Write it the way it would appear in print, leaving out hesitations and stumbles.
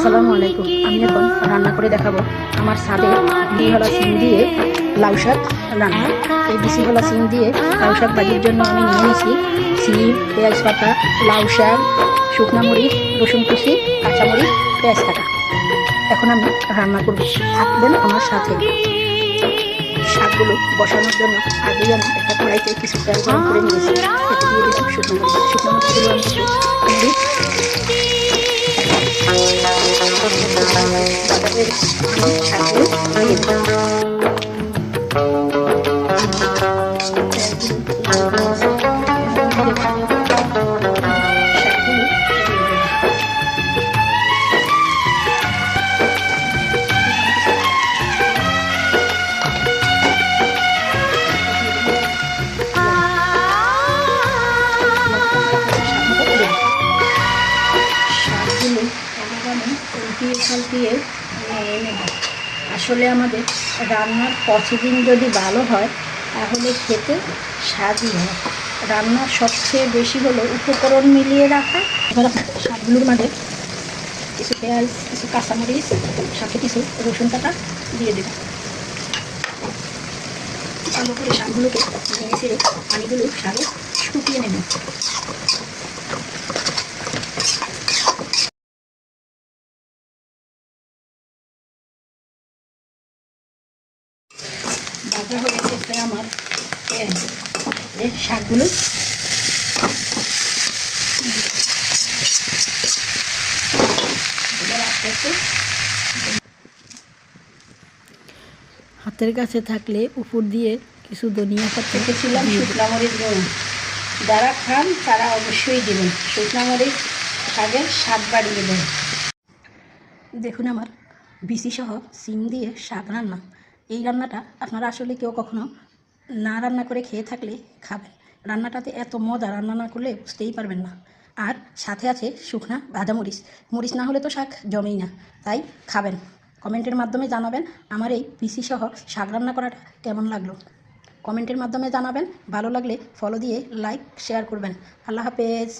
আসসালামু আলাইকুম। আমি এখন রান্না করে দেখাবো আমার ছাদে বিসিহলা সিম দিয়ে লাউ শাক রান্না। এই বিসিহলা সিম দিয়ে লাউ শাক ভাজির জন্য আমি নিয়ে নিয়েছি সিম, পেঁয়াজ পাতা, লাউ শাক, শুকনো মরিচ, রসুন কুচি, কাঁচামরিচ, পেঁয়াজ কাটা। এখন আমি রান্না করব, থাকবেন আমার সাথে। শাকগুলো বসানোর জন্য আগেই আমি একটা কড়াইতে কিছু তেল গরম করে নিয়েছি। এতে দিয়ে দিলাম শুকনো মরিচ। শুকনো মরিচগুলো আমি একটু বাজারের শাকগুলো দিয়ে দিলাম। পাল্টিয়ে নেব। আসলে আমাদের রান্নার প্রতিদিন যদি ভালো হয় তাহলে খেতে স্বাদই হয়। রান্নার সবচেয়ে বেশি হলো উপকরণ মিলিয়ে রাখা। এবার শাকগুলোর মাঝে কিছু পেঁয়াজ, কিছু কাঁচামরিচ, সাথে কিছু রসুন কাটা দিয়ে দেব। ভালো করে শাকগুলোকে ভেঙে পানিগুলো শাকে শুকিয়ে নেব। ভাজা হয়ে গেছে আমার শাকগুলো। হাতের কাছে থাকলে উপর দিয়ে কিছু ধনিয়া পাতা রেখেছিলাম, শুকনো মরিচ গুঁড়ো। যারা খান তারা অবশ্যই দেবেন। শুকনো মরিচ শাকের স্বাদ বাড়িয়ে দেয়। দেখুন আমার বিসি সহ সিম দিয়ে শাক রান্না। এই রান্নাটা আপনারা আসলে কেউ কখনো না রান্না করে খেয়ে থাকলে খাবেন। রান্নাটাতে এত মজা, রান্না না করলে বুঝতেই পারবেন না। আর সাথে আছে শুকনা ভাজা মরিচ। মরিচ না হলে তো শাক জমেই না, তাই খাবেন। কমেন্টের মাধ্যমে জানাবেন আমার এই বিসি সহ শাক রান্না করাটা কেমন লাগলো। কমেন্টের মাধ্যমে জানাবেন। ভালো লাগলে ফলো দিয়ে লাইক শেয়ার করবেন। আল্লাহ হাফেজ।